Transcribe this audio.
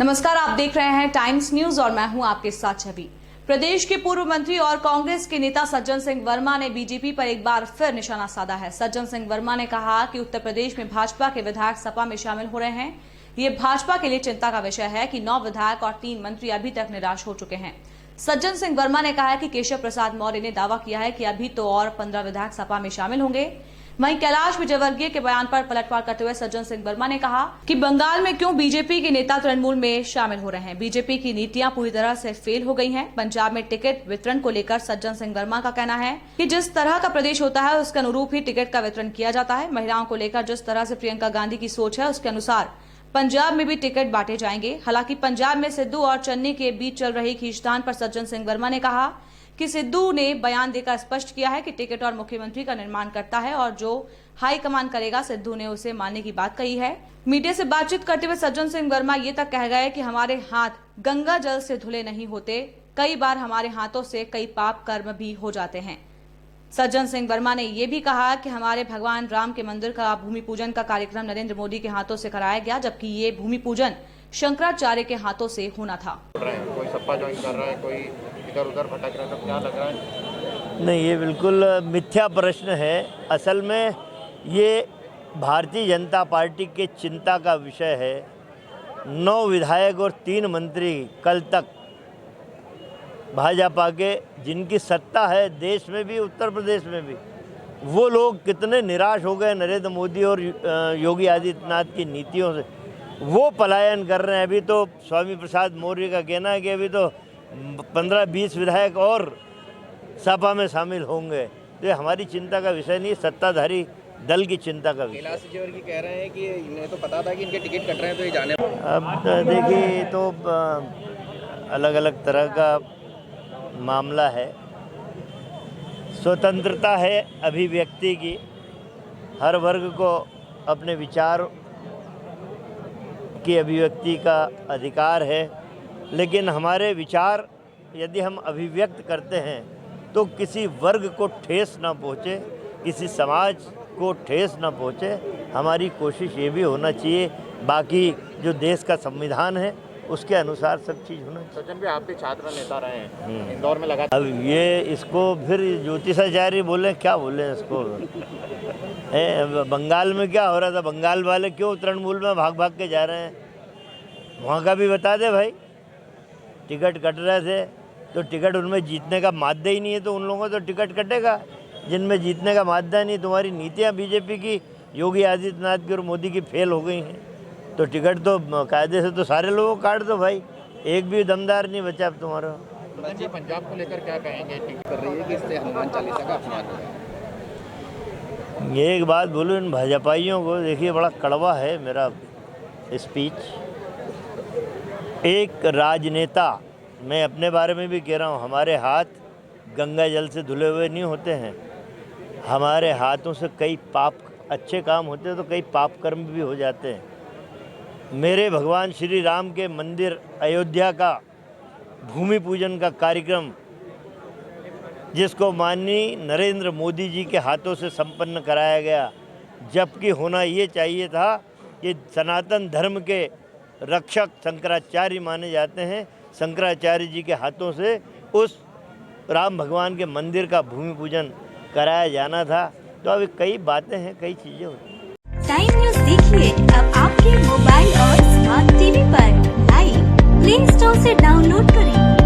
नमस्कार, आप देख रहे हैं टाइम्स न्यूज और मैं हूं आपके साथ छवि। प्रदेश के पूर्व मंत्री और कांग्रेस के नेता सज्जन सिंह वर्मा ने बीजेपी पर एक बार फिर निशाना साधा है। सज्जन सिंह वर्मा ने कहा कि उत्तर प्रदेश में भाजपा के विधायक सपा में शामिल हो रहे हैं। ये भाजपा के लिए चिंता का विषय है कि 9 विधायक और 3 मंत्री अभी तक निराश हो चुके हैं। सज्जन सिंह वर्मा ने कहा है कि केशव प्रसाद मौर्य ने दावा किया है कि अभी तो और 15 विधायक सपा में शामिल होंगे। वहीं कैलाश विजयवर्गीय के बयान पर पलटवार करते हुए सज्जन सिंह वर्मा ने कहा कि बंगाल में क्यों बीजेपी के नेता तृणमूल में शामिल हो रहे हैं। बीजेपी की नीतियां पूरी तरह से फेल हो गई हैं। पंजाब में टिकट वितरण को लेकर सज्जन सिंह वर्मा का कहना है कि जिस तरह का प्रदेश होता है उसके अनुरूप ही टिकट का वितरण किया जाता है। महिलाओं को लेकर जिस तरह से प्रियंका गांधी की सोच है उसके अनुसार पंजाब में भी टिकट बांटे जाएंगे। हालांकि पंजाब में सिद्धू और चन्नी के बीच चल रही खींचतान पर सज्जन सिंह वर्मा ने कहा कि सिद्धू ने बयान देकर स्पष्ट किया है कि टिकट और मुख्यमंत्री का निर्माण करता है और जो हाईकमान करेगा सिद्धू ने उसे मानने की बात कही है। मीडिया से बातचीत करते हुए सज्जन सिंह वर्मा ये तक कह गए कि हमारे हाथ गंगा जल से धुले नहीं होते, कई बार हमारे हाथों से कई पाप कर्म भी हो जाते हैं। सज्जन सिंह वर्मा ने यह भी कहा कि हमारे भगवान राम के मंदिर का भूमि पूजन का कार्यक्रम नरेंद्र मोदी के हाथों से कराया गया, जबकि ये भूमि पूजन शंकराचार्य के हाथों से होना था। कोई सपा ज्वाइन कर रहा है, कोई इधर उधर भटक रहा है, तो क्या लग रहा है? नहीं, ये बिल्कुल मिथ्या प्रश्न है। असल में ये भारतीय जनता पार्टी के चिंता का विषय है। 9 विधायक और 3 मंत्री कल तक भाजपा के, जिनकी सत्ता है देश में भी उत्तर प्रदेश में भी, वो लोग कितने निराश हो गए नरेंद्र मोदी और योगी आदित्यनाथ की नीतियों से। वो पलायन कर रहे हैं। अभी तो स्वामी प्रसाद मौर्य का कहना है कि अभी तो 15-20 विधायक और सपा में शामिल होंगे। तो ये हमारी चिंता का विषय नहीं, सत्ताधारी दल की चिंता का विषय। कैलाश विजयवर्गीय कह रहे हैं कि इन्हें तो पता था कि इनके टिकट कट रहे हैं, तो ये जाने। अब देखिए, तो अलग अलग तरह का मामला है। स्वतंत्रता है अभिव्यक्ति की, हर वर्ग को अपने विचार की अभिव्यक्ति का अधिकार है। लेकिन हमारे विचार यदि हम अभिव्यक्त करते हैं तो किसी वर्ग को ठेस ना पहुँचे, किसी समाज को ठेस ना पहुँचे, हमारी कोशिश ये भी होना चाहिए। बाकी जो देश का संविधान है उसके अनुसार सब चीज़ होना चाहिए। सज्जन भी आप भी छात्र नेता रहे हैं, इंदौर में लगा। अब ये इसको फिर ज्योतिषाचार्य बोले, क्या बोले इसको? बंगाल में क्या हो रहा था? बंगाल वाले क्यों तृणमूल में भाग भाग के जा रहे हैं? वहाँ का भी बता दे भाई। टिकट कट रहे थे तो टिकट उनमें जीतने का माध्यम ही नहीं है, तो उन लोगों को तो टिकट कटेगा जिनमें जीतने का माध्यम नहीं। तुम्हारी नीतियाँ बीजेपी की, योगी आदित्यनाथ की और मोदी की फेल हो गई हैं, तो टिकट तो कायदे से तो सारे लोगों को काट दो भाई, एक भी दमदार नहीं बचा अब तुम्हारा। तो पंजाब को लेकर क्या कहेंगे? टिकट कर रही है कि इससे हनुमान चालीसा का अपमान है। ये एक बात बोलूँ इन भाजपाइयों को, देखिए बड़ा कड़वा है मेरा स्पीच। एक राजनेता, मैं अपने बारे में भी कह रहा हूँ, हमारे हाथ गंगा जल से धुले हुए नहीं होते हैं। हमारे हाथों से कई पाप, अच्छे काम होते हैं तो कई पाप कर्म भी हो जाते हैं। मेरे भगवान श्री राम के मंदिर अयोध्या का भूमि पूजन का कार्यक्रम, जिसको माननीय नरेंद्र मोदी जी के हाथों से संपन्न कराया गया, जबकि होना ये चाहिए था कि सनातन धर्म के रक्षक शंकराचार्य माने जाते हैं, शंकराचार्य जी के हाथों से उस राम भगवान के मंदिर का भूमि पूजन कराया जाना था। तो अभी कई बातें हैं, कई चीज़ें होती हैं। टाइम न्यूज़ देखिए अब आपके मोबाइल और स्मार्ट टीवी पर। लाइव प्ले स्टोर से डाउनलोड करें।